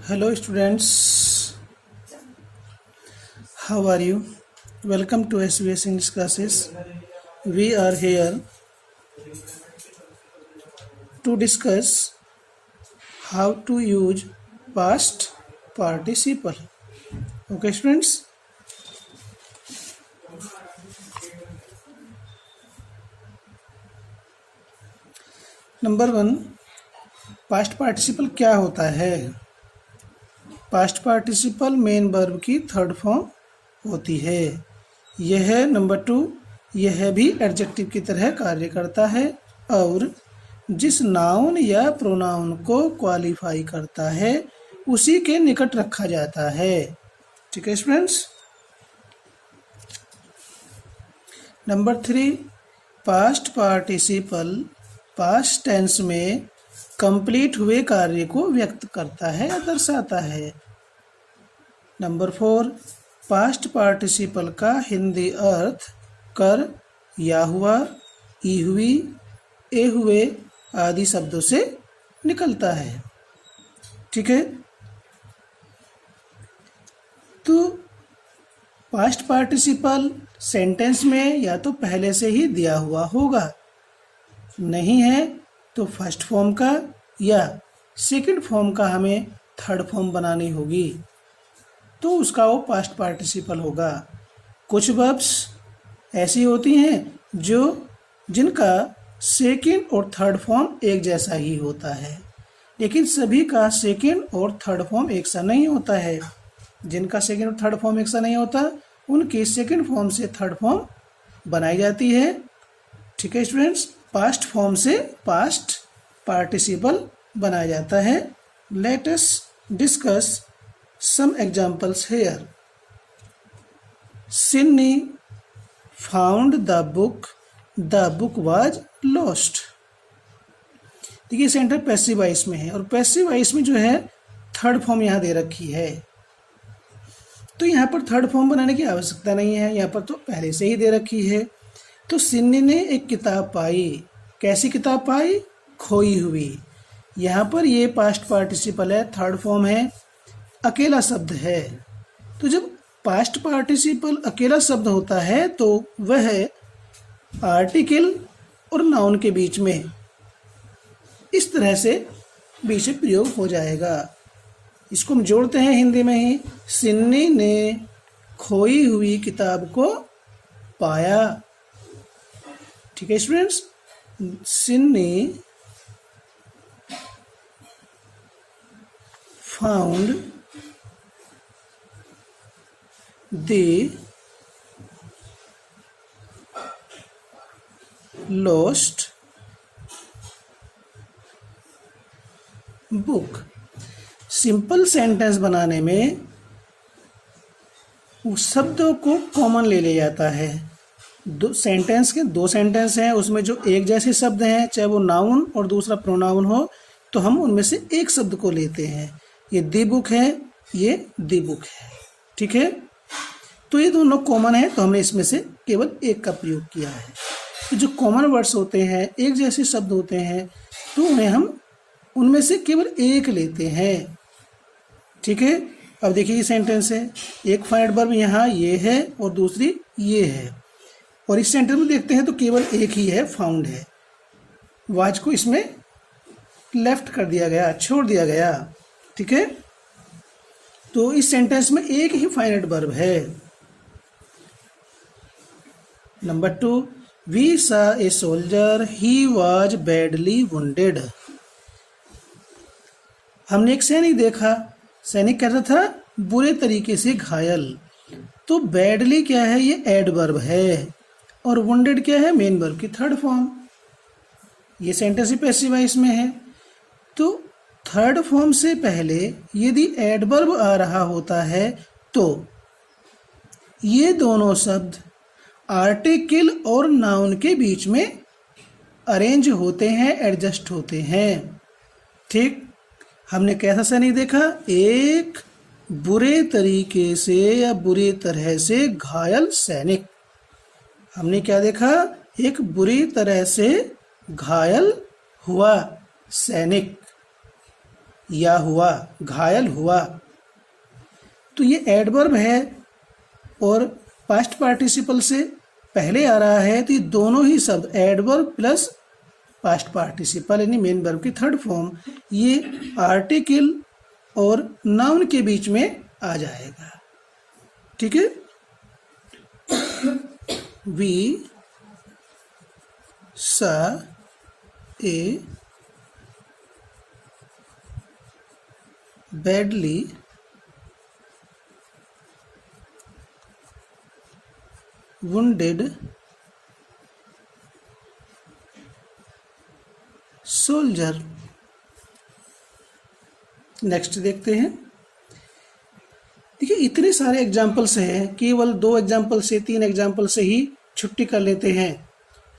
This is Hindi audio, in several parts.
Hello students, how are you? Welcome to SBS English classes. We are here to discuss how to use past participle. Okay students? Number 1, past participle क्या होता है? पास्ट पार्टिसिपल मेन वर्ब की थर्ड फॉर्म होती है। यह नंबर 2, यह भी एडजेक्टिव की तरह कार्य करता है और जिस नाउन या प्रोनाउन को क्वालिफाई करता है उसी के निकट रखा जाता है। ठीक है students. Number 3, past participle past tense में कंप्लीट हुए कार्य को व्यक्त करता है या दर्शाता है। नंबर 4, पास्ट पार्टिसिपल का हिंदी अर्थ कर, या हुआ, ई हुई, ए हुए आदि शब्दों से निकलता है। ठीक है, तो पास्ट पार्टिसिपल सेंटेंस में या तो पहले से ही दिया हुआ होगा, नहीं है तो फर्स्ट फॉर्म का या सेकंड फॉर्म का हमें थर्ड फॉर्म बनानी होगी, तो उसका वो पास्ट पार्टिसिपल होगा। कुछ वर्ब्स ऐसी होती हैं जिनका सेकंड और थर्ड फॉर्म एक जैसा ही होता है, लेकिन सभी का सेकंड और थर्ड फॉर्म एक सा नहीं होता है। जिनका सेकंड और थर्ड फॉर्म एक सा नहीं होता उनकी सेकंड फॉर्म से थर्ड फॉर्म बनाई जाती है। ठीक है स्टूडेंट्स, पास्ट फॉर्म से पास्ट पार्टिसिपल बनाया जाता है। Let us discuss some examples here. Sinni found the book was lost. देखिए सेंटर पैसिव वॉइस में है और पैसिव वॉइस में जो है थर्ड फॉर्म यहाँ दे रखी है, तो यहाँ पर थर्ड फॉर्म बनाने की आवश्यकता नहीं है, यहाँ पर तो पहले से ही दे रखी है। तो सिन्नी ने एक किताब पाई। कैसी किताब पाई? खोई हुई। यहाँ पर ये पास्ट पार्टिसिपल है, थर्ड फॉर्म है, अकेला शब्द है। तो जब पास्ट पार्टिसिपल अकेला शब्द होता है तो वह आर्टिकल और नाउन के बीच में इस तरह से बीच में प्रयोग हो जाएगा। इसको हम जोड़ते हैं हिंदी में ही। सिन्नी ने खोई हुई किताब को पाया। ठीक है students, Sinni found the lost book. Simple sentence बनाने में उस शब्दों को कॉमन ले लिया जाता है। दो सेंटेंस हैं, उसमें जो एक जैसे शब्द हैं, चाहे वो नाउन और दूसरा प्रोनाउन हो, तो हम उनमें से एक शब्द को लेते हैं। ये दी बुक है, ये दी बुक है। ठीक है, तो ये दोनों कॉमन है, तो हमने इसमें से केवल एक का प्रयोग किया है। तो जो कॉमन वर्ड्स होते हैं, एक जैसे शब्द होते हैं, तो उन्हें हम उनमें से केवल एक लेते हैं। ठीक है, अब देखिए ये सेंटेंस है, एक फाइनेट वर्ब यहाँ ये है और दूसरी ये है, और इस सेंटेंस में देखते हैं तो केवल एक ही है, फाउंड है। वाज को इसमें लेफ्ट कर दिया गया, छोड़ दिया गया। ठीक है, तो इस सेंटेंस में एक ही फाइनेट वर्ब है। Number 2, we saw a soldier, he was badly wounded. हमने एक सैनिक देखा, सैनिक कैसा था? बुरे तरीके से घायल। तो बैडली क्या है? ये एडवर्ब है, और वुंडेड क्या है? मेन वर्ब की थर्ड फॉर्म। ये सेंटेंस ही पैसिव वॉइस में है, तो थर्ड फॉर्म से पहले यदि एडवर्ब आ रहा होता है तो ये दोनों शब्द आर्टिकल और नाउन के बीच में अरेंज होते हैं, एडजस्ट होते हैं। ठीक, हमने कैसा सैनिक देखा? एक बुरे तरीके से या बुरी तरह से घायल सैनिक। हमने क्या देखा? एक बुरी तरह से घायल हुआ सैनिक। या हुआ, घायल हुआ। तो ये एडवर्ब है और पास्ट पार्टिसिपल से पहले आ रहा है, तो ये दोनों ही शब्द एडवर्ब प्लस पास्ट पार्टिसिपल यानी मेन वर्ब की थर्ड फॉर्म, ये आर्टिकल और नाउन के बीच में आ जाएगा। ठीक है, we saw a badly wounded soldier। Next देखते हैं। देखिए इतने सारे एग्जाम्पल्स हैं, केवल 2 एग्जाम्पल से 3 एग्जाम्पल से ही छुट्टी कर लेते हैं,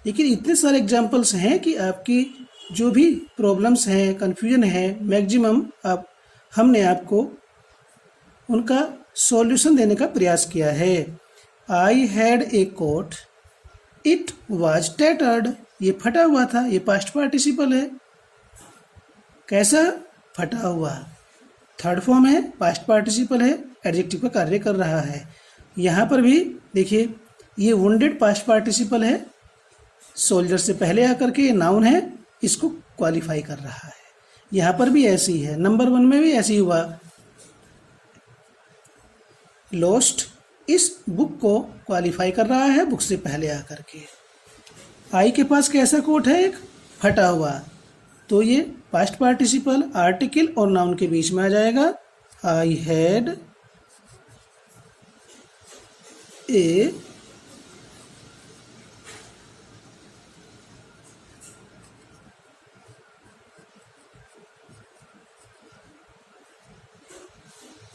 लेकिन इतने सारे एग्जाम्पल्स हैं कि आपकी जो भी प्रॉब्लम्स हैं, कन्फ्यूजन है, मैक्सिमम हमने आपको उनका सॉल्यूशन देने का प्रयास किया है। I had a coat, it was tattered, ये फटा हुआ था, ये पास्ट पार्टिसिपल है। कैसा फटा हुआ, थर्ड फॉर्म है, पास्ट पार्टिसिपल है, एडजेक्टिव का कार्य कर रहा है। यहाँ पर भी देखिए ये वुंडेड पास्ट पार्टिसिपल है, सोल्जर से पहले आकर के ये नाउन है, इसको क्वालिफाई कर रहा है। यहाँ पर भी ऐसी है, नंबर 1 में भी ऐसी हुआ, लॉस्ट इस बुक को क्वालिफाई कर रहा है बुक से पहले आकर के। आई के पास कैसा कोट है, एक फटा हुआ, तो ये पास्ट पार्टिसिपल आर्टिकल और नाउन के बीच में आ जाएगा। I had a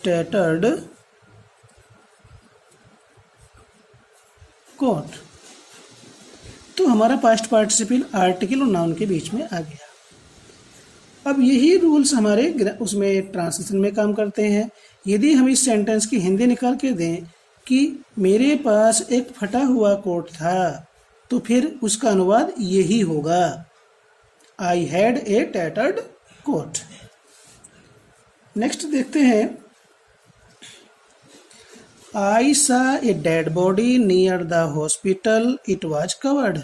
tattered coat. तो हमारा पास्ट पार्टिसिपल आर्टिकल और नाउन के बीच में आ गया। अब यही रूल्स हमारे उसमें ट्रांसलेशन में काम करते हैं। यदि हम इस सेंटेंस की हिंदी निकाल के दें कि मेरे पास एक फटा हुआ कोट था, तो फिर उसका अनुवाद यही होगा, I had a tattered coat. Next देखते हैं, I saw a dead body near the hospital, it was covered.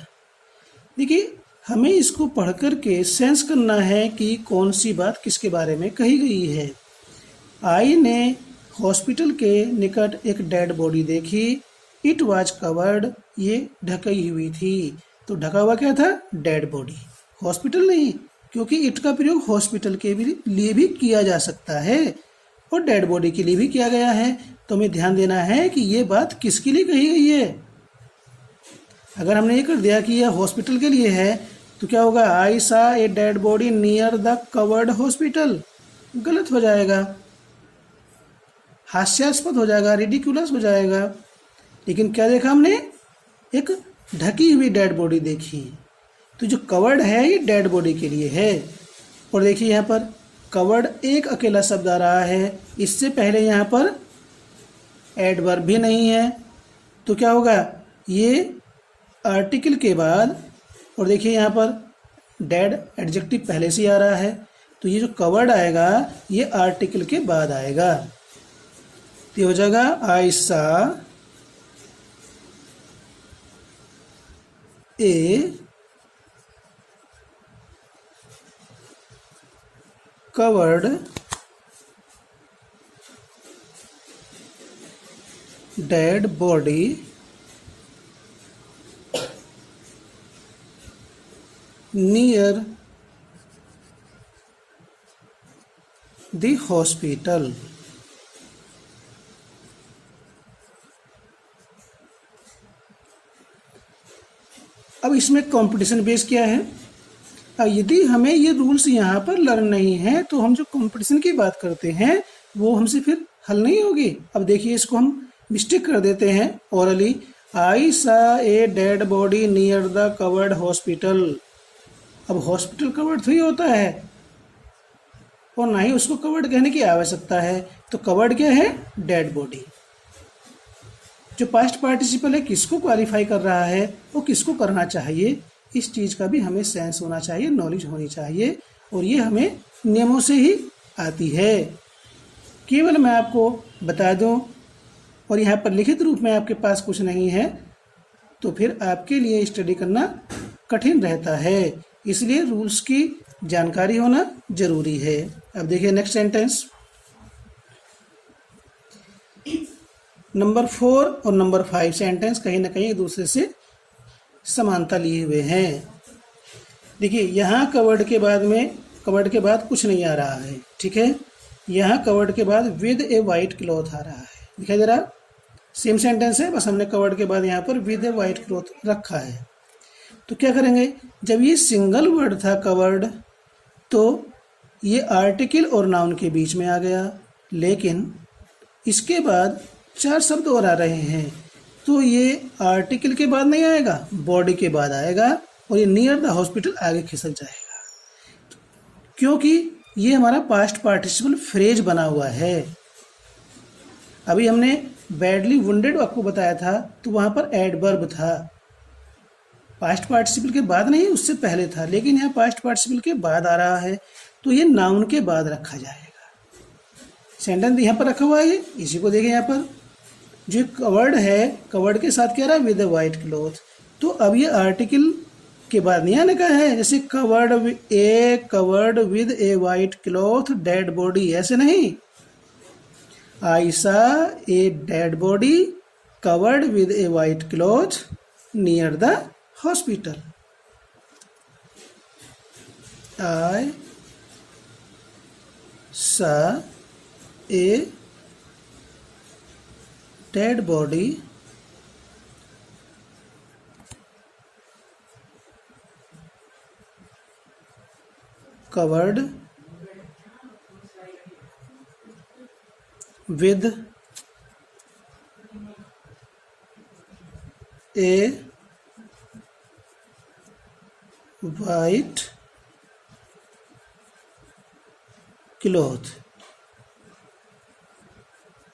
देखिए हमें इसको पढ़ कर के सेंस करना है कि कौन सी बात किसके बारे में कही गई है। आई ने हॉस्पिटल के निकट एक डेड बॉडी देखी, इट वाज कवर्ड, ये ढकी हुई थी। तो ढका हुआ क्या था, डेड बॉडी, हॉस्पिटल नहीं, क्योंकि इट का प्रयोग हॉस्पिटल के लिए भी किया जा सकता है और डेड बॉडी के लिए भी किया गया है। तो हमें ध्यान देना है कि ये बात किसके लिए कही गई है। अगर हमने ये कर दिया कि यह हॉस्पिटल के लिए है, तो क्या होगा, आई saw a dead body near the covered hospital, गलत हो जाएगा, हास्यास्पद हो जाएगा, रिडिकुलस हो जाएगा। लेकिन क्या देखा हमने, एक ढकी हुई डेड बॉडी देखी, तो जो कवर्ड है ये डेड बॉडी के लिए है। और देखिए यहाँ पर कवर्ड एक अकेला शब्द आ रहा है, इससे पहले यहाँ पर एडवर्ब भी नहीं है, तो क्या होगा, ये आर्टिकल के बाद, और देखिए यहाँ पर डेड एडजेक्टिव पहले से आ रहा है, तो ये जो कवर्ड आएगा ये आर्टिकल के बाद आएगा। तो हो जाएगा आई saw A covered dead body near the hospital। अब इसमें कंपटीशन बेस क्या है, यदि हमें ये रूल्स यहाँ पर लर्न नहीं है तो हम जो कंपटीशन की बात करते हैं वो हमसे फिर हल नहीं होगी। अब देखिए इसको हम मिस्टेक कर देते हैं orally, I saw a dead body near the covered hospital. अब हॉस्पिटल कवर्ड थोड़ी होता है और ना ही उसको कवर्ड कहने की आवश्यकता है, तो कवर्ड क्या है, डेड बॉडी। जो पास्ट पार्टिसिपल है किसको क्वालिफाई कर रहा है, वो किसको करना चाहिए, इस चीज़ का भी हमें सेंस होना चाहिए, नॉलेज होनी चाहिए, और ये हमें नियमों से ही आती है। केवल मैं आपको बता दूं और यहाँ पर लिखित रूप में आपके पास कुछ नहीं है तो फिर आपके लिए स्टडी करना कठिन रहता है, इसलिए रूल्स की जानकारी होना जरूरी है। अब देखिए नेक्स्ट सेंटेंस, नंबर 4 और नंबर 5 सेंटेंस कहीं ना कहीं एक दूसरे से समानता लिए हुए हैं। देखिए यहाँ कवर्ड के बाद कुछ नहीं आ रहा है, ठीक है। यहाँ कवर्ड के बाद विद ए वाइट क्लॉथ आ रहा है, दिखाई दे रहा, सेम सेंटेंस है, बस हमने कवर्ड के बाद यहाँ पर विद ए वाइट क्लॉथ रखा है। तो क्या करेंगे, जब ये सिंगल वर्ड था कवर्ड तो ये आर्टिकल और नाउन के बीच में आ गया, लेकिन इसके बाद 4 शब्द और आ रहे हैं तो ये आर्टिकल के बाद नहीं आएगा, बॉडी के बाद आएगा और ये नियर द हॉस्पिटल आगे खिसक जाएगा, क्योंकि ये हमारा पास्ट पार्टिसिपल फ्रेज बना हुआ है। अभी हमने बैडली वुंडेड आपको बताया था तो वहाँ पर एडवर्ब था, पास्ट पार्टिसिपल के बाद नहीं, उससे पहले था, लेकिन यहाँ पास्ट पार्टिसिपल के बाद आ रहा है तो ये नाउन के बाद रखा जाएगा। सेंटेंस यहाँ पर रखा हुआ है, इसी को देखें, यहाँ पर जो कवर्ड है, कवर्ड के साथ क्या रहा है, विद ए वाइट क्लॉथ, तो अब ये आर्टिकल के बाद नहीं आने का है, जैसे covered with a white cloth dead body, ऐसे नहीं, I saw a dead body covered with a white cloth near the hospital. I saw a dead body covered with a white cloth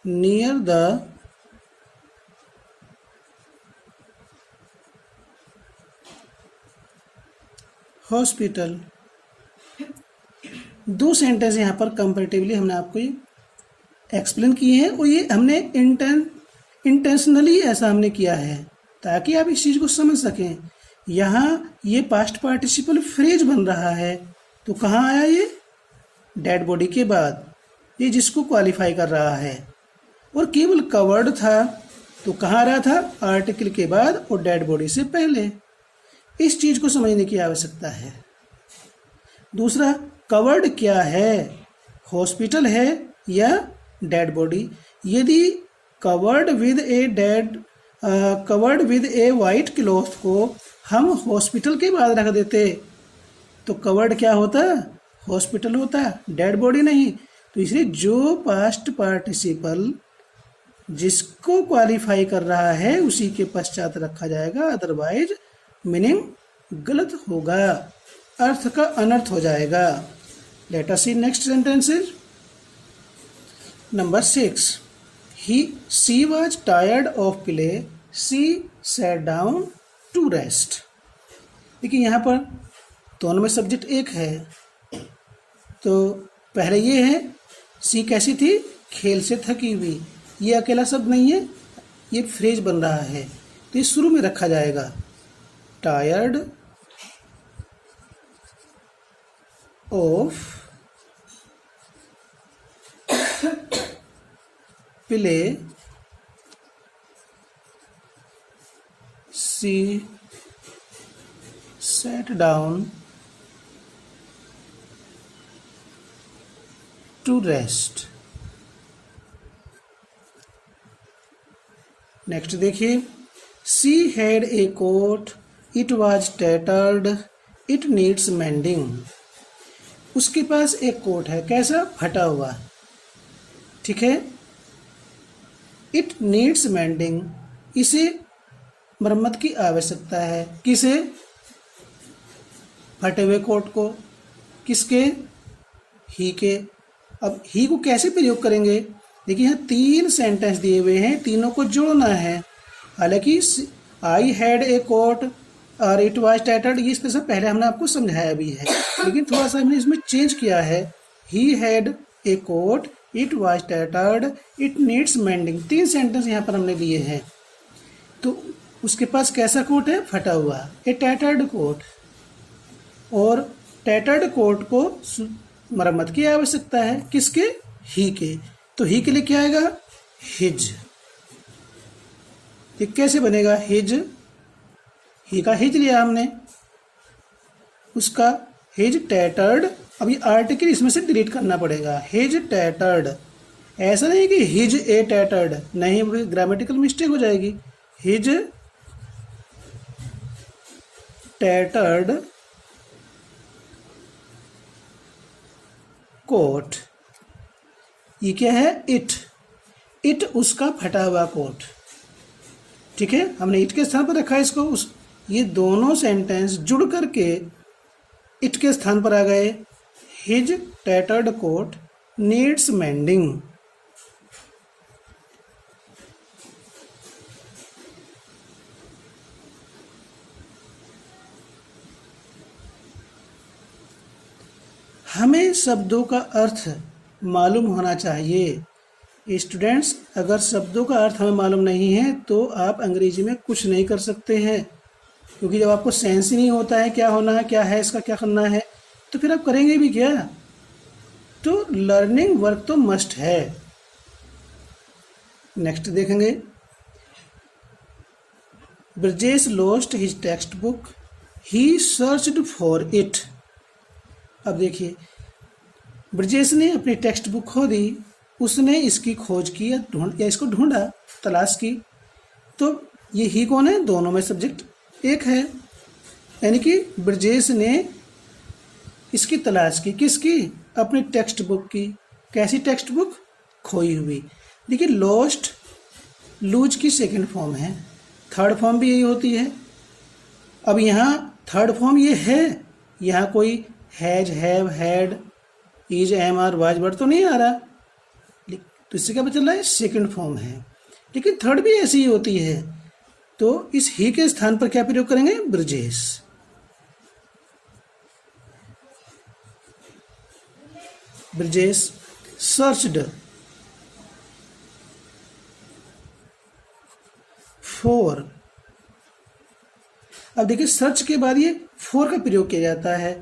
near the hospital. दो सेंटेंस यहाँ पर कंपैरेटिवली हमने आपको ये एक्सप्लेन किए हैं और ये हमने इंटेंशनली ऐसा हमने किया है ताकि आप इस चीज़ को समझ सकें। यहाँ ये पास्ट पार्टिसिपल फ्रेज बन रहा है तो कहाँ आया ये, डेड बॉडी के बाद, ये जिसको क्वालिफाई कर रहा है, और केवल कवर्ड था तो कहाँ आ रहा था, आर्टिकल के बाद और डेड बॉडी से पहले। इस चीज़ को समझने की आवश्यकता है। दूसरा, कवर्ड क्या है, हॉस्पिटल है या डेड बॉडी। यदि covered with a white cloth को हम हॉस्पिटल के बाद रख देते तो कवर्ड क्या होता, हॉस्पिटल होता, डेड बॉडी नहीं। तो इसलिए जो पास्ट पार्टिसिपल जिसको क्वालिफाई कर रहा है उसी के पश्चात रखा जाएगा, अदरवाइज मीनिंग गलत होगा, अर्थ का अनर्थ हो जाएगा। Let us see next sentences. Number 6, she was tired of play, she sat down to rest. देखिए यहाँ पर दोनों में सब्जेक्ट एक है, तो पहले ये है सी कैसी थी, खेल से थकी हुई, ये अकेला शब्द नहीं है, ये फ्रेज बन रहा है तो ये शुरू में रखा जाएगा, tired of play she sat down to rest। Next देखिए, she had a coat, it was tattered, it needs mending. उसके पास एक कोट है, कैसा, फटा हुआ, ठीक है। इट नीड्स मेंडिंग, इसे मरम्मत की आवश्यकता है, किसे, फटे हुए कोट को, किसके, ही के। अब ही को कैसे प्रयोग करेंगे, देखिए यहाँ 3 सेंटेंस दिए हुए हैं, तीनों को जोड़ना है। हालांकि आई हैड ए कोट और इट वाज टैटर्ड, ये इस तरह से पहले हमने आपको समझाया भी है, लेकिन थोड़ा सा हमने इसमें चेंज किया है। He had a coat, it was tattered, it needs mending. 3 sentence यहाँ पर हमने लिए हैं। तो उसके पास कैसा कोट है? फटा हुआ, ए टैटर्ड कोट। और टैटर्ड कोट को मरम्मत की आवश्यकता है, किसके? ही के। तो ही के लिए क्या आएगा? हिज। ये कैसे बनेगा? हिज, ही का हिज लिया हमने, उसका हिज टैटर्ड। अब ये आर्टिकल इसमें से डिलीट करना पड़ेगा, हिज टैटर्ड। ऐसा नहीं कि हिज ए टैटर्ड, नहीं, ग्रामेटिकल मिस्टेक हो जाएगी। His tattered coat. ये क्या है? इट। इट उसका फटा हुआ कोट। ठीक है, हमने इट के स्थान पर रखा है इसको। ये दोनों सेंटेंस जुड़ करके इट के स्थान पर आ गए। His tattered coat needs mending. हमें शब्दों का अर्थ मालूम होना चाहिए। स्टूडेंट्स, अगर शब्दों का अर्थ हमें मालूम नहीं है तो आप अंग्रेजी में कुछ नहीं कर सकते हैं, क्योंकि जब आपको सेंस ही नहीं होता है क्या होना है, क्या है इसका, क्या करना है, तो फिर आप करेंगे भी क्या? तो लर्निंग वर्क तो मस्ट है। नेक्स्ट देखेंगे, Brajesh lost his text book, he searched for it. अब देखिए, ब्रजेश ने अपनी टेक्स्ट बुक खो दी, उसने इसकी खोज की या इसको ढूंढा, तलाश की। तो ये ही कौन है? दोनों में सब्जेक्ट एक है, यानी कि ब्रजेश ने इसकी तलाश की, किसकी? अपनी टेक्स्ट बुक की। कैसी टेक्स्ट बुक? खोई हुई। देखिए, लॉस्ट लूज की सेकंड फॉर्म है, थर्ड फॉर्म भी यही होती है। अब यहाँ थर्ड फॉर्म ये है, यहाँ कोई has, have, had, is, am, are, was word तो नहीं आ रहा, तो इससे क्या पता चल रहा है? सेकंड फॉर्म है। लेकिन थर्ड भी ऐसी ही होती है। तो इस ही के स्थान पर क्या प्रयोग करेंगे? ब्रजेश। Brajesh searched for. अब देखिए, सर्च के बाद ये फॉर का प्रयोग किया जाता है।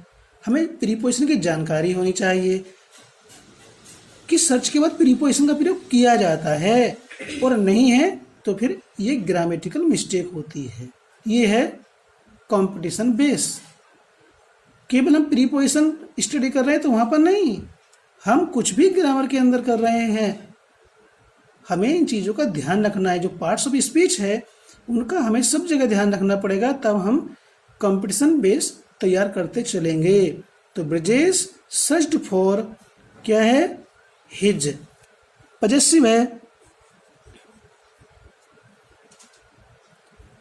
हमें प्रीपोजिशन की जानकारी होनी चाहिए कि सर्च के बाद प्रीपोजिशन का प्रयोग किया जाता है, और नहीं है तो फिर ये ग्रामेटिकल मिस्टेक होती है। ये है कंपटीशन बेस। केवल हम प्रीपोजिशन स्टडी कर रहे हैं तो वहां पर नहीं, हम कुछ भी ग्रामर के अंदर कर रहे हैं, हमें इन चीज़ों का ध्यान रखना है। जो पार्ट्स ऑफ स्पीच है उनका हमें सब जगह ध्यान रखना पड़ेगा, तब हम कंपटीशन बेस तैयार करते चलेंगे। तो ब्रजेश सर्च्ड फॉर क्या है? हिज। पजेसिव है।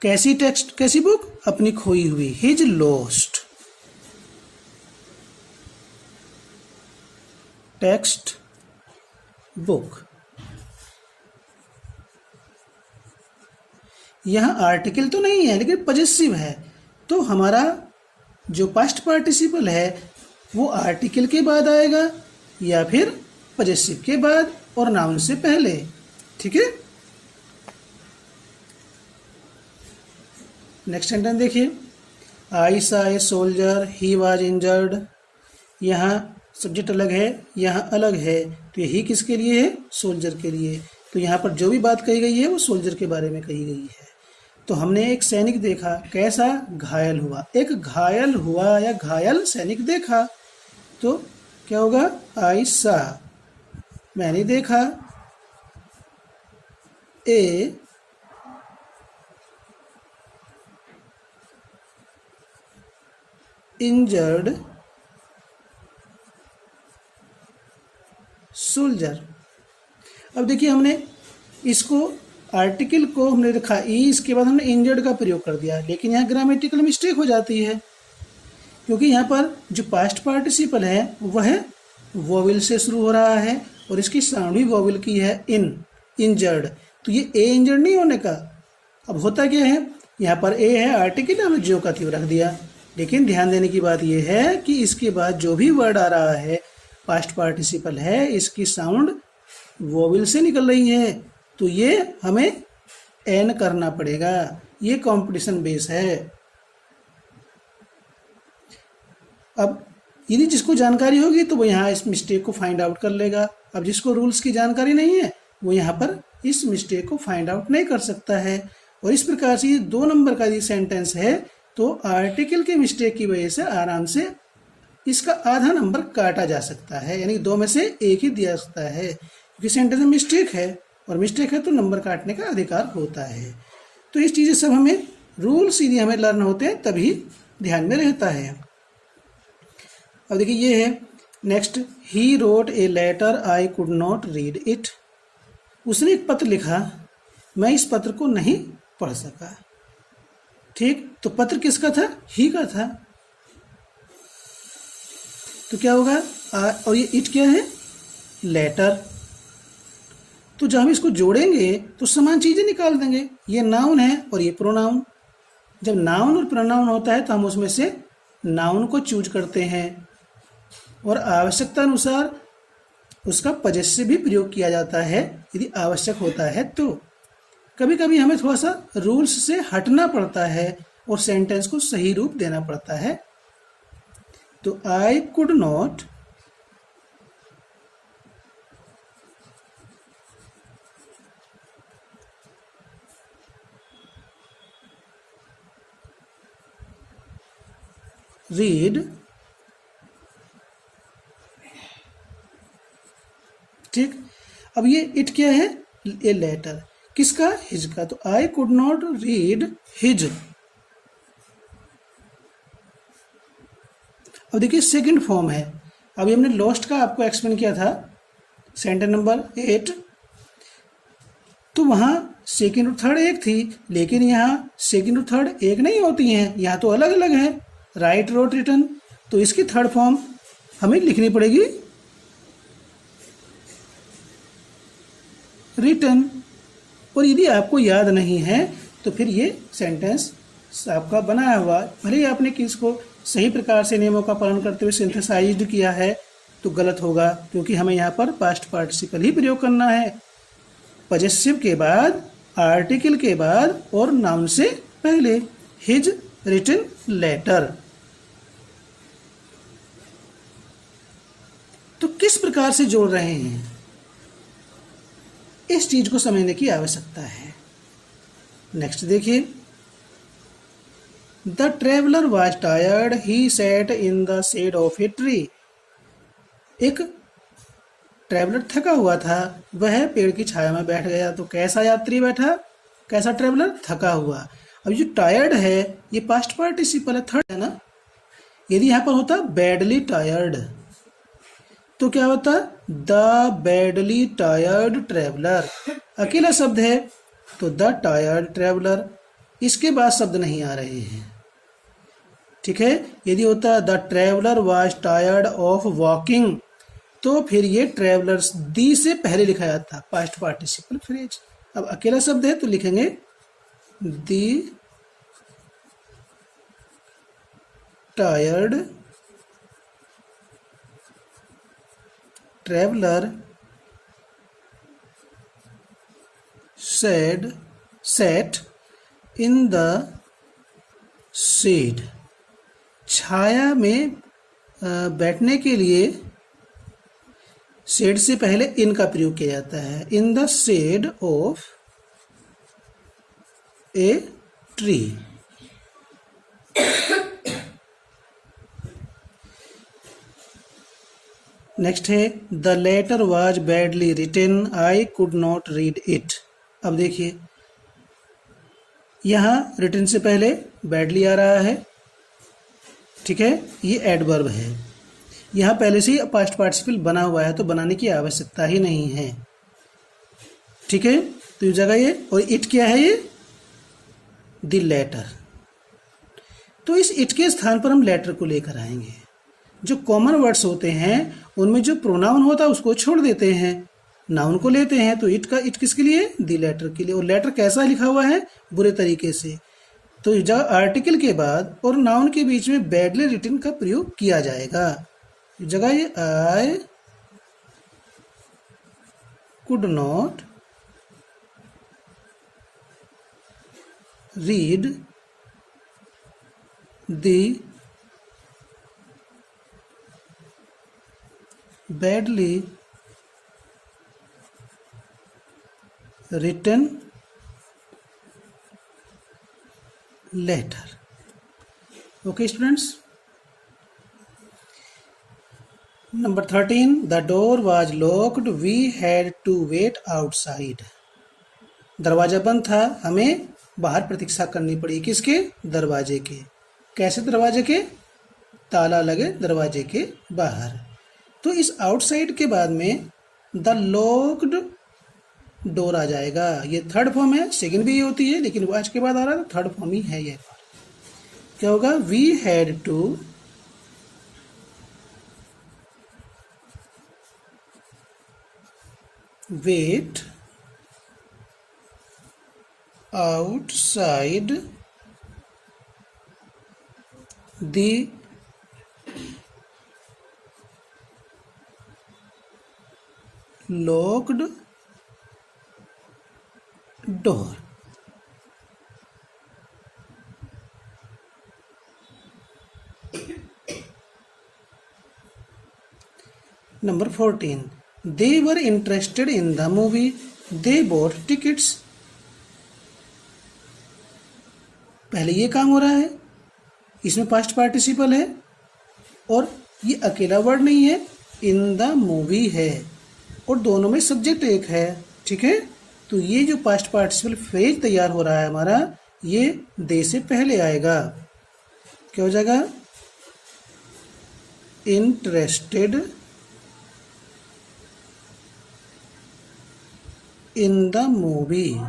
कैसी बुक? अपनी खोई हुई, हिज लॉस्ट टेक्स्ट बुक। यहां आर्टिकल तो नहीं है लेकिन पजेसिव है, तो हमारा जो पास्ट पार्टिसिपल है वो आर्टिकल के बाद आएगा या फिर पजेसिव के बाद और नाउन से पहले। ठीक है, नेक्स्ट सेंटेंस देखिए, आई saw a soldier, he was injured. यहाँ सब्जेक्ट अलग है, यहाँ अलग है, तो यही किसके लिए है? सोल्जर के लिए। तो यहाँ पर जो भी बात कही गई है वो सोल्जर के बारे में कही गई है। तो हमने एक सैनिक देखा, कैसा? घायल हुआ। एक घायल हुआ या घायल सैनिक देखा, तो क्या होगा? आई सा, मैंने देखा, ए इंजर्ड सोल्जर। अब देखिए, हमने इसको आर्टिकल को हमने रखा ई, इसके बाद हमने इंजर्ड का प्रयोग कर दिया, लेकिन यहाँ ग्रामेटिकल मिस्टेक हो जाती है, क्योंकि यहाँ पर जो पास्ट पार्टिसिपल है वह वोवेल से शुरू हो रहा है और इसकी साउंड भी वोवेल की है, इंजर्ड। तो ये ए इंजर्ड नहीं होने का। अब होता क्या है, यहाँ पर ए है आर्टिकल, हमने जो का त्यों रख दिया, लेकिन ध्यान देने की बात यह है कि इसके बाद जो भी वर्ड आ रहा है पास्ट पार्टिसिपल है, इसकी साउंड वोवेल से निकल रही है, तो ये हमें एन करना पड़ेगा। ये कंपटीशन बेस है। अब यदि जिसको जानकारी होगी तो वो यहाँ इस मिस्टेक को फाइंड आउट कर लेगा। अब जिसको रूल्स की जानकारी नहीं है वो यहाँ पर इस मिस्टेक को फाइंड आउट नहीं कर सकता है। और इस प्रकार से ये 2 नंबर का ये सेंटेंस है, तो आर्टिकल के मिस्टेक की वजह से आराम से इसका आधा नंबर काटा जा सकता है, यानी 2 में से 1 ही दिया सकता है, क्योंकि सेंटेंस में मिस्टेक है, और मिस्टेक है तो नंबर काटने का अधिकार होता है। तो इस चीज़ें सब हमें रूल्स यदि हमें लर्न होते हैं तभी ध्यान में रहता है। अब देखिए ये है next, he wrote a letter I could not read it. उसने एक पत्र लिखा, मैं इस पत्र को नहीं पढ़ सका। ठीक, तो पत्र किसका था? ही का था। तो क्या होगा? और ये इट क्या है? लेटर। तो जब हम इसको जोड़ेंगे तो समान चीजें निकाल देंगे। ये नाउन है और ये प्रोनाउन। जब नाउन और प्रोनाउन होता है तो हम उसमें से नाउन को चूज करते हैं और आवश्यकता अनुसार उसका पजेसिव भी प्रयोग किया जाता है यदि आवश्यक होता है। तो कभी कभी हमें थोड़ा सा रूल्स से हटना पड़ता है और सेंटेंस को सही रूप देना पड़ता है। तो आई कुड नॉट रीड, ठीक। अब ये इट क्या है? A letter. किसका? हिज का। तो आई कुड नॉट रीड हिज। अब देखिए सेकंड फॉर्म है। अभी हमने लॉस्ट का आपको एक्सप्लेन किया था सेंटेंस नंबर 8, तो वहां सेकंड और थर्ड एक थी, लेकिन यहाँ सेकंड और थर्ड एक नहीं होती हैं, यहाँ तो अलग अलग है। Write, wrote, written. तो इसकी थर्ड फॉर्म हमें लिखनी पड़ेगी रिटन। और यदि आपको याद नहीं है तो फिर ये सेंटेंस आपका बनाया हुआ, भले ही आपने किसको सही प्रकार से नियमों का पालन करते हुए सिंथेसाइज्ड किया है तो गलत होगा, क्योंकि हमें यहाँ पर पास्ट पार्टिसिपल ही प्रयोग करना है। पजेसिव के बाद, आर्टिकल के बाद और नाउन से पहले। His written letter. तो किस प्रकार से जोड़ रहे हैं, इस चीज को समझने की आवश्यकता है। नेक्स्ट देखिए, the traveller was tired, he sat in the shade of a tree. एक ट्रेवलर थका हुआ था, वह पेड़ की छाया में बैठ गया। तो कैसा यात्री बैठा? कैसा ट्रेवलर? थका हुआ। अब जो टायर्ड है ये पास्ट पार्टिसिपल है, थर्ड है ना। यदि यहां पर होता बैडली टायर्ड तो क्या होता? The badly tired traveller. अकेला शब्द है तो द टायर्ड ट्रेवलर, इसके बाद शब्द नहीं आ रहे हैं। ठीक है। यदि होता the traveller was tired of walking तो फिर ये ट्रेवलर्स दी से पहले लिखा जाता पास्ट पार्टिसिपल फ्रेज। अब अकेला शब्द है तो लिखेंगे the tired traveller sat in the shade। छाया में बैठने के लिए शेड से पहले इन का प्रयोग किया जाता है। In the shade of a tree. Next है the letter was badly written, I could not read it. अब देखिए यहाँ रिटन से पहले बैडली आ रहा है, ठीक है, ये एडवर्ब है। यहाँ पहले से ही पास्ट पार्टिसिपल बना हुआ है तो बनाने की आवश्यकता ही नहीं है, ठीक है। तो इस जगह ये, और इट क्या है? ये द लेटर। तो इस इट के स्थान पर हम लेटर को लेकर आएंगे। जो कॉमन वर्ड्स होते हैं उनमें जो प्रोनाउन होता है उसको छोड़ देते हैं, नाउन को लेते हैं। तो इट किसके लिए? द लेटर के लिए। और लेटर कैसा लिखा हुआ है? बुरे तरीके से। तो जब आर्टिकल के बाद और नाउन के बीच में बैडली रिटन का प्रयोग किया जाएगा। जगह ये आई could not read the badly written letter. Okay students. Number 13, the door was locked, we had to wait outside. दरवाजा बंद था, हमें बाहर प्रतीक्षा करनी पड़ी। किसके? दरवाजे के। कैसे दरवाजे के? ताला लगे दरवाजे के बाहर। तो इस आउटसाइड के बाद में द लॉक्ड डोर आ जाएगा। ये थर्ड फॉर्म है, सेकंड भी ये होती है, लेकिन वाज के बाद आ रहा है तो थर्ड फॉर्म ही है ये। क्या होगा? We had to wait outside the locked door. Number 14, they were interested in the movie, they bought tickets. पहले ये काम हो रहा है, इसमें पास्ट पार्टिसिपल है और ये अकेला वर्ड नहीं है, इन द मूवी है और दोनों में सब्जेक्ट एक है। ठीक है, तो ये जो पास्ट पार्टिसिपल फ्रेज तैयार हो रहा है हमारा, ये दे से पहले आएगा। क्या हो जाएगा? Interested in the movie,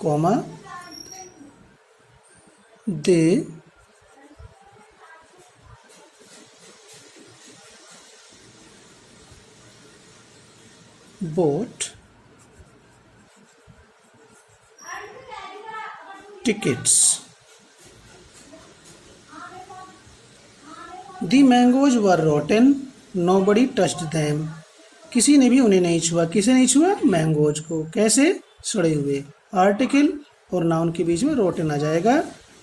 comma they bought tickets. The mangoes were rotten, nobody touched them. किसी ने भी उन्हें नहीं छुआ। किसे नहीं छुआ? मैंगोज को। कैसे? सड़े हुए। आर्टिकल और नाउन के बीच में रोटन आ जाएगा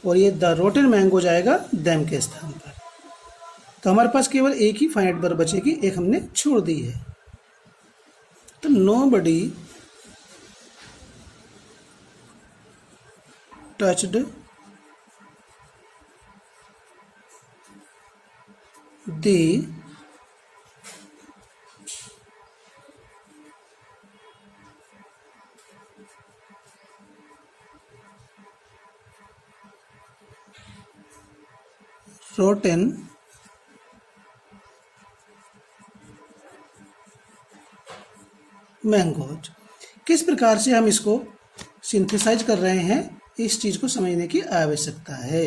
और ये द रोटन मैंगोज आएगा देम के स्थान पर। तो हमारे पास केवल एक ही फाइनाइट वर्ब बचेगी, एक हमने छोड़ दी है। तो nobody touched the rotten mangoes. किस प्रकार से हम इसको सिंथेसाइज कर रहे हैं, इस चीज को समझने की आवश्यकता है।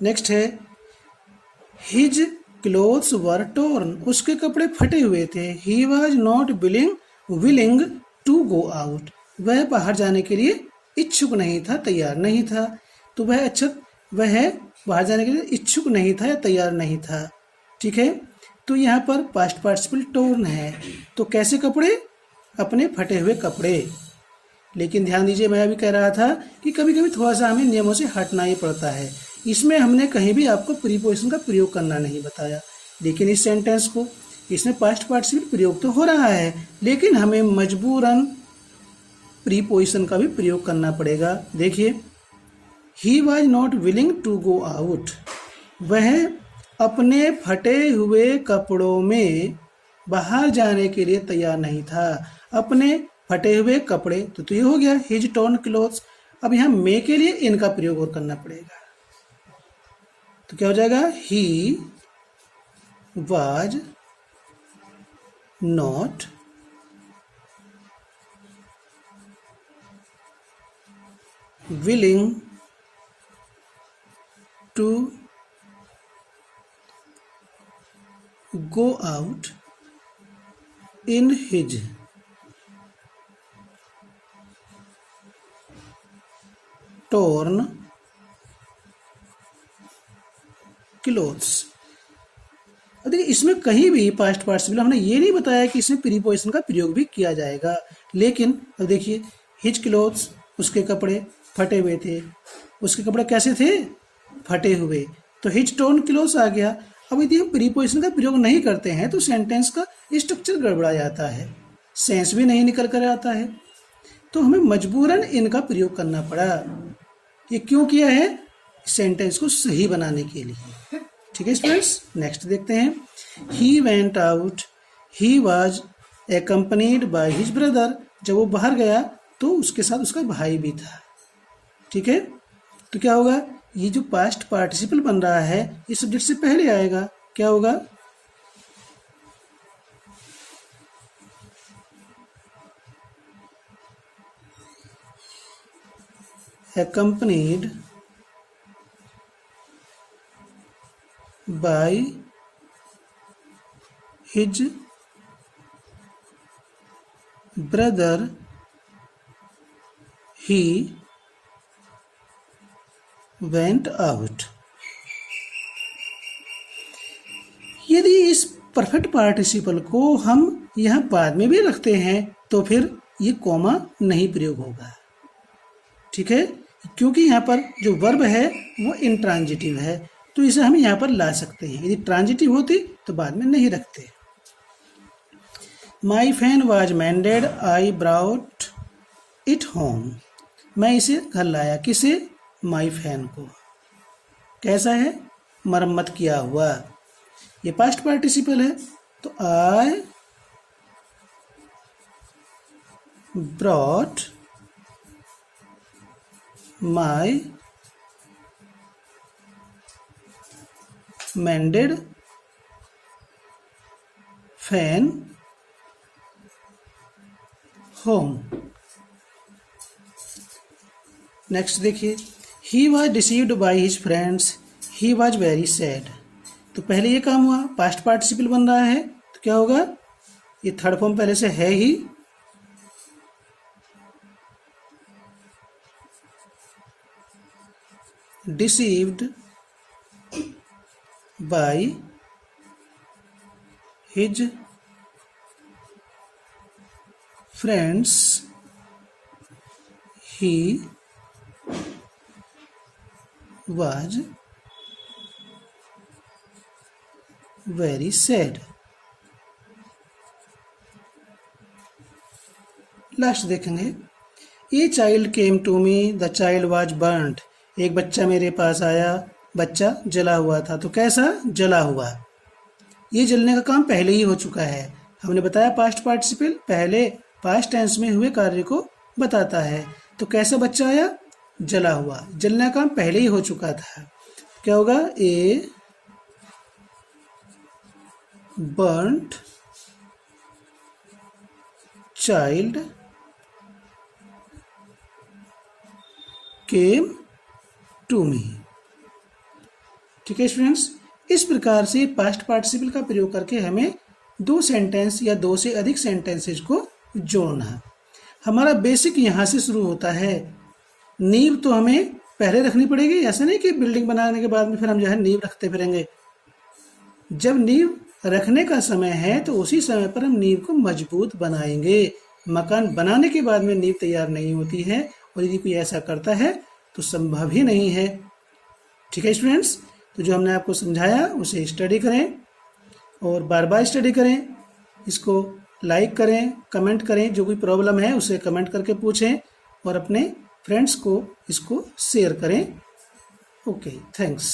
नेक्स्ट है हिज क्लोथ्स वर टोर्न, उसके कपड़े फटे हुए थे। He was not willing to go out, वह बाहर जाने के लिए इच्छुक नहीं था, तैयार नहीं था। तो वह बाहर जाने के लिए इच्छुक नहीं था या तैयार नहीं था। ठीक है, तो यहाँ पर पास्ट पार्टिसिपल टोर्न है। तो कैसे कपड़े? अपने फटे हुए कपड़े। लेकिन ध्यान दीजिए, मैं अभी कह रहा था कि कभी कभी थोड़ा सा हमें नियमों से हटना ही पड़ता है। इसमें हमने कहीं भी आपको प्रीपोजिशन का प्रयोग करना नहीं बताया, लेकिन इस सेंटेंस को, इसमें पास्ट पार्टिसिपल प्रयोग तो हो रहा है, लेकिन हमें मजबूरन प्रीपोजिशन का भी प्रयोग करना पड़ेगा। देखिए, he was not willing to go out, वह अपने फटे हुए कपड़ों में बाहर जाने के लिए तैयार नहीं था। अपने फटे हुए कपड़े, तो ये हो गया हिज टॉर्न क्लोथ्स। अब यहाँ मे के लिए इनका प्रयोग और करना पड़ेगा। तो क्या हो जाएगा? He was not willing to go out in his torn clothes. अब देखिए इसमें कहीं भी पास्ट पार्टिसिपल हमने ये नहीं बताया कि इसमें प्रीपोजिशन का प्रयोग भी किया जाएगा, लेकिन अब देखिए हिज क्लोथ्स, उसके कपड़े फटे हुए थे। उसके कपड़े कैसे थे? फटे हुए। तो हिज टोर्न क्लोथ्स आ गया। अब यदि हम प्रीपोजिशन का प्रयोग नहीं करते हैं तो सेंटेंस का स्ट्रक्चर गड़बड़ा जाता है, सेंस भी नहीं निकल कर आता है। तो हमें मजबूरन इनका प्रयोग करना पड़ा। ये क्यों किया है? सेंटेंस को सही बनाने के लिए। ठीक है फ्रेंड्स, नेक्स्ट देखते हैं। He went out, he was accompanied by his brother. जब वो बाहर गया तो उसके साथ उसका भाई भी था। ठीक है, तो क्या होगा? ये जो पास्ट पार्टिसिपल बन रहा है ये सब्जेक्ट से पहले आएगा। क्या होगा? Accompanied by his brother he went out. यदि इस परफेक्ट पार्टिसिपल को हम यहाँ बाद में भी रखते हैं तो फिर ये कॉमा नहीं प्रयोग होगा। ठीक है, क्योंकि यहाँ पर जो वर्ब है वो इंट्रांजिटिव है, तो इसे हम यहाँ पर ला सकते हैं। यदि ट्रांजिटिव होती तो बाद में नहीं रखते। My fan was मेंडेड, I brought it home. मैं इसे घर लाया। किसे? माई फैन को। कैसा है? मरम्मत किया हुआ। ये पास्ट पार्टिसिपल है, तो I brought my mended fan home. Next देखिए, he was deceived by his friends, he was very sad. तो पहले ये काम हुआ, पास्ट पार्टिसिपल बन रहा है, तो क्या होगा? ये थर्ड फॉर्म पहले से है ही, deceived by his friends he was very sad। Last देखेंगे, a child came to me, the child was burned. एक बच्चा मेरे पास आया, बच्चा जला हुआ था। तो कैसा? जला हुआ। ये जलने का काम पहले ही हो चुका है। हमने बताया पास्ट पार्टिसिपल पहले पास्ट टेंस में हुए कार्य को बताता है। तो कैसा बच्चा आया? जला हुआ। जलने का काम पहले ही हो चुका था। क्या होगा? A burned child came to me. ठीक है स्टूडेंट्स, इस प्रकार से पास्ट पार्टिसिपल का प्रयोग करके हमें दो सेंटेंस या दो से अधिक सेंटेंसेज को जोड़ना। हमारा बेसिक यहाँ से शुरू होता है। नींव तो हमें पहले रखनी पड़ेगी। ऐसा नहीं कि बिल्डिंग बनाने के बाद में फिर हम जो है नींव रखते फिरेंगे। जब नींव रखने का समय है तो उसी समय पर हम नींव को मजबूत बनाएंगे। मकान बनाने के बाद में नींव तैयार नहीं होती है, और यदि कोई ऐसा करता है तो संभव ही नहीं है। ठीक है स्टूडेंट्स, तो जो हमने आपको समझाया उसे स्टडी करें और बार बार स्टडी करें। इसको लाइक करें, कमेंट करें। जो कोई प्रॉब्लम है उसे कमेंट करके पूछें और अपने फ्रेंड्स को इसको शेयर करें। Okay, thanks.